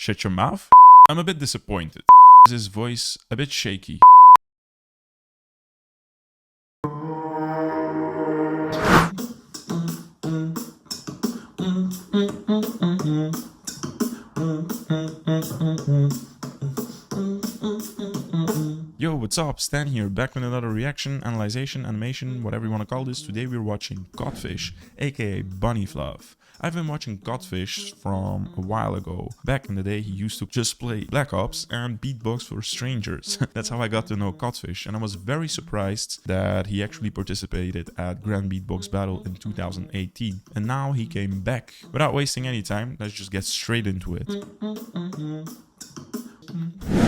Shut your mouth? I'm a bit disappointed. Is his voice a bit shaky? Yo, what's up? Stan here, back with another reaction, analyzation, animation, whatever you want to call this. Today we're watching Codfish, aka Bunny Fluff. I've been watching Codfish from a while ago. Back in the day he used to just play Black Ops and Beatbox for strangers. That's how I got to know Codfish, and I was very surprised that he actually participated at Grand Beatbox Battle in 2018. And now he came back. Without wasting any time, let's just get straight into it.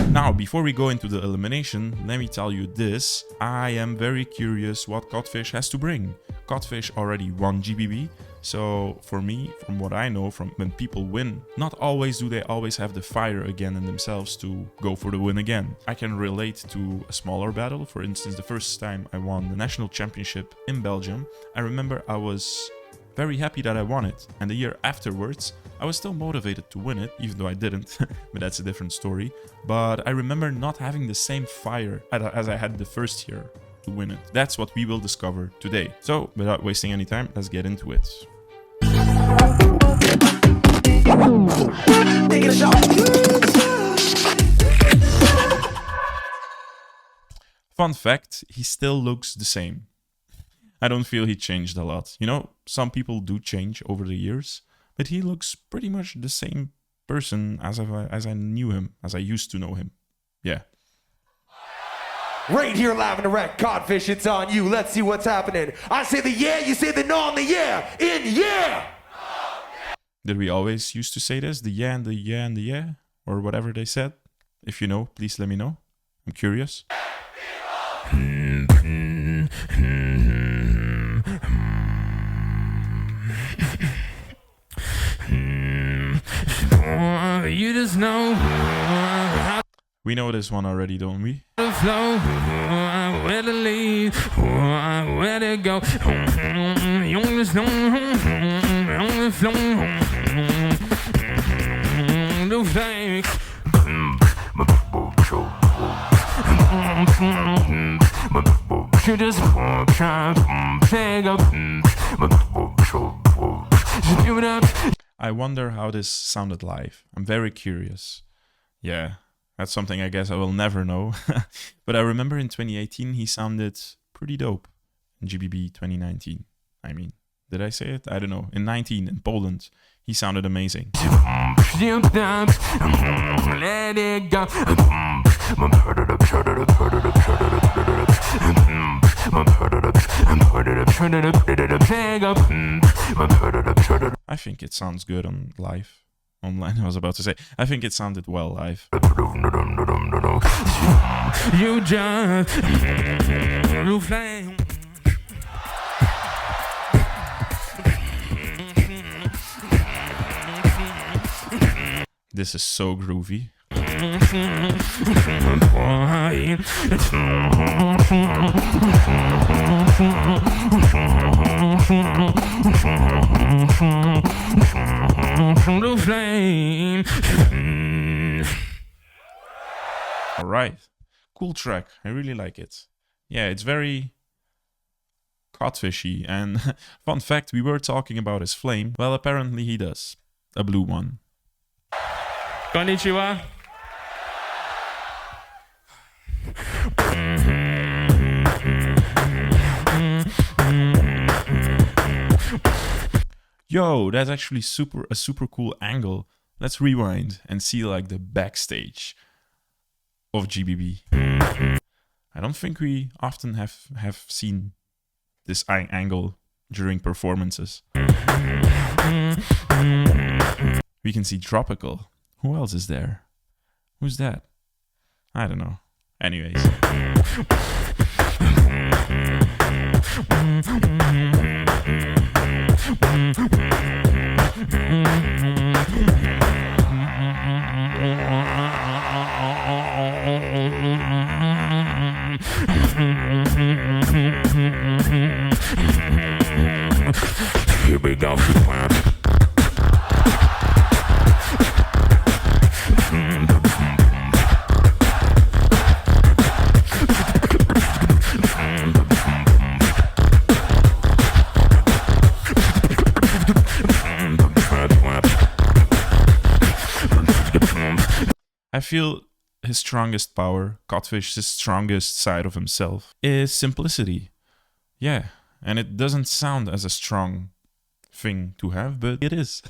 Now, before we go into the elimination, let me tell you this. I am very curious what Codfish has to bring. Codfish already won GBB, so for me, from what I know, from when people win, not always do they always have the fire again in themselves to go for the win again. I can relate to a smaller battle. For instance, the first time I won the national championship in Belgium, I remember I was very happy that I won it, and the year afterwards I was still motivated to win it, even though I didn't, but that's a different story. But I remember not having the same fire as I had the first year to win it. That's what we will discover today. So, without wasting any time, let's get into it. Fun fact, he still looks the same. I don't feel he changed a lot. You know, some people do change over the years, but he looks pretty much the same person as I knew him, as I used to know him. Yeah. Right here live in the wreck, Codfish, it's on you. Let's see what's happening. I say the yeah, you say the no, and the yeah, in yeah! Did we always used to say this? The yeah and the yeah and the yeah? Or whatever they said? If you know, please let me know. I'm curious. You just know We know this one already, don't we? the flow, where to lead, where to go. You just know the flow, the fake. You just try to pick up, give it up. I wonder how this sounded live. I'm very curious. Yeah, that's something I guess I will never know. But I remember in 2018 he sounded pretty dope. In GBB 2019. I mean, did I say it? I don't know. In 19 in Poland, he sounded amazing. Let it go. I think it sounds good on live. Online, I was about to say. I think it sounded well live. You just flame. This is so groovy. Alright, cool track. I really like it. Yeah, it's very Codfishy. And fun fact, we were talking about his flame. Well, apparently he does. A blue one. Konnichiwa. Yo, that's actually a super cool angle. Let's rewind and see like the backstage of GBB. I don't think we often have seen this angle during performances. We can see Tropical. Who else is there? Who's that? I don't know. Anyways. Here we go. I feel his strongest power, Codfish's strongest side of himself, is simplicity. Yeah, and it doesn't sound as a strong thing to have, but it is.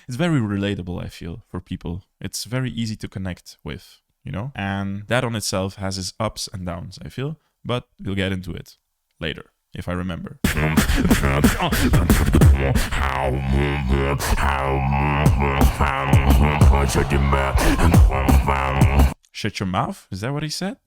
It's very relatable, I feel, for people. It's very easy to connect with, you know? And that on itself has its ups and downs, I feel. But we'll get into it later, if I remember. Shut your mouth? Is that what he said?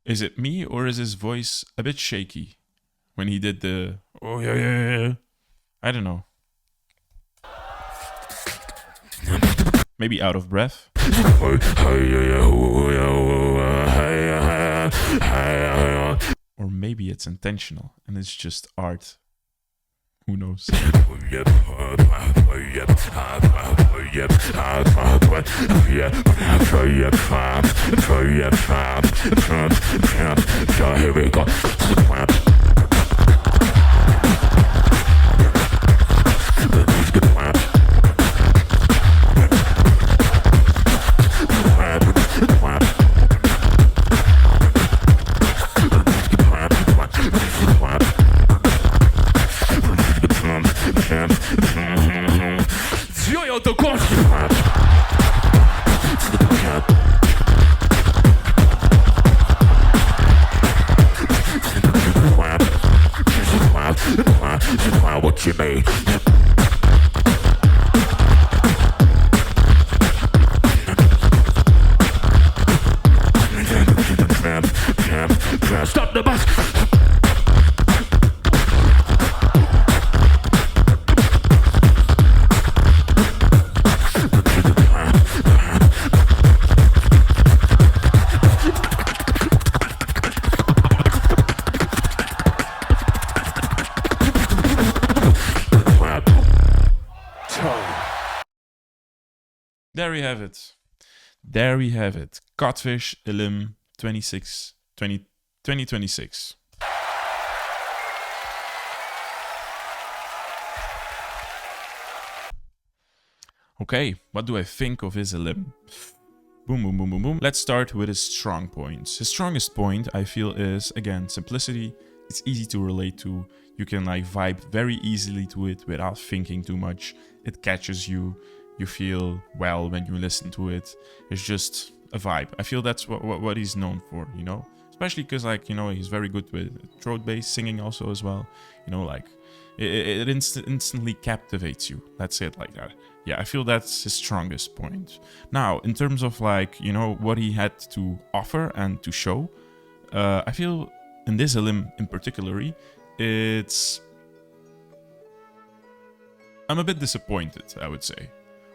Is it me, or is his voice a bit shaky when he did the oh yeah yeah yeah? I don't know. Maybe out of breath. Or maybe it's intentional and it's just art. Who knows? Here we go. What you mean? Stop the bus. There we have it. There we have it. Codfish Elim 2026. Okay, what do I think of his Elim? Boom, boom, boom, boom, boom. Let's start with his strong points. His strongest point, I feel, is, again, simplicity. It's easy to relate to. You can like vibe very easily to it without thinking too much. It catches you. You feel well when you listen to it. It's just a vibe. I feel that's what he's known for, you know? Especially because, like, you know, he's very good with throat-based singing also as well. You know, like, it instantly captivates you. Let's say it like that. Yeah, I feel that's his strongest point. Now, in terms of, like, you know, what he had to offer and to show, I feel in this Elim in particular, I'm a bit disappointed, I would say.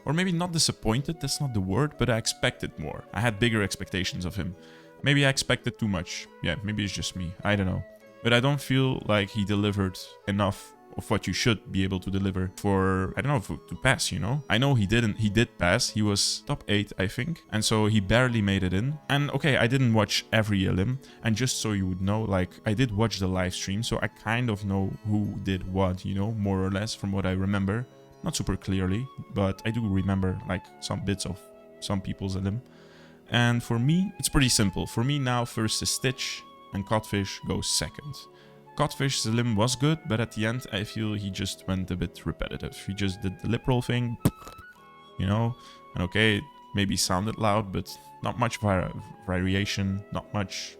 Or maybe not disappointed, that's not the word, but I expected more. I had bigger expectations of him. Maybe I expected too much. Yeah, maybe it's just me. I don't know. But I don't feel like he delivered enough of what you should be able to deliver for, I don't know, to pass, you know? I know he didn't. He did pass. He was top 8, I think. And so he barely made it in. And okay, I didn't watch every Elim. And just so you would know, like, I did watch the live stream. So I kind of know who did what, you know, more or less from what I remember. Not super clearly, but I do remember like some bits of some people's Elim. And for me, it's pretty simple. For me now, first is Stitch and Codfish goes second. Codfish's Elim was good, but at the end, I feel he just went a bit repetitive. He just did the lip roll thing, you know, and okay, maybe sounded loud, but not much variation, not much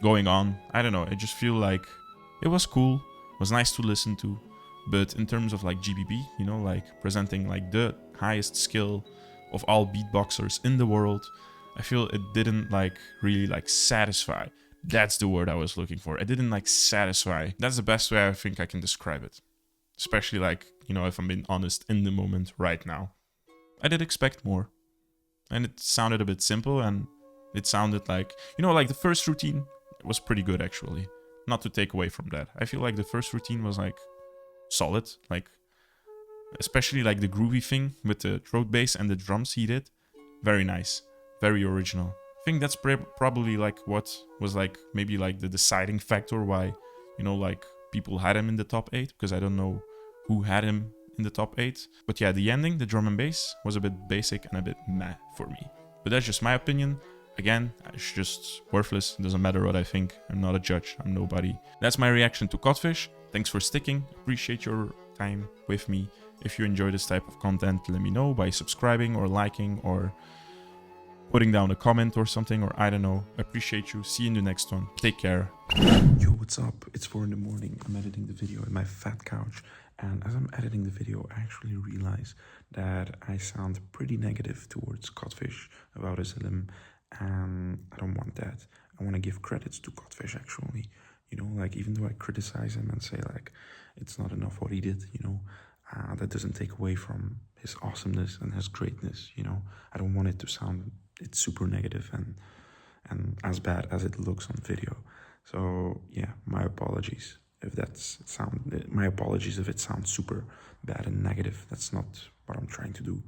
going on. I don't know, I just feel like it was cool, it was nice to listen to. But in terms of like GBB, you know, like presenting like the highest skill of all beatboxers in the world, I feel it didn't like really like satisfy. That's the word I was looking for. It didn't like satisfy. That's the best way I think I can describe it. Especially like, you know, if I'm being honest in the moment right now. I did expect more. And it sounded a bit simple and It sounded like, you know, like the first routine was pretty good actually. Not to take away from that. I feel like the first routine was like solid, like especially like the groovy thing with the throat bass and the drums he did. Very nice, very original. I think that's probably like what was like maybe like the deciding factor why, you know, like people had him in the top 8, because I don't know who had him in the top 8. But yeah, the ending, the drum and bass, was a bit basic and a bit meh for me. But that's just my opinion. Again, it's just worthless. It doesn't matter what I think. I'm not a judge. I'm nobody. That's my reaction to Codfish. Thanks for sticking. Appreciate your time with me. If you enjoy this type of content, let me know by subscribing or liking or putting down a comment or something, or I don't know. Appreciate you. See you in the next one. Take care. Yo, what's up? It's 4 in the morning. I'm editing the video in my fat couch. And as I'm editing the video, I actually realize that I sound pretty negative towards Codfish about his elim. And I don't want that. I want to give credits to Codfish actually. You know, like even though I criticize him and say like it's not enough what he did, you know, that doesn't take away from his awesomeness and his greatness, you know. I don't want it to sound it's super negative and as bad as it looks on video. So yeah, my apologies if my apologies if it sounds super bad and negative. That's not what I'm trying to do.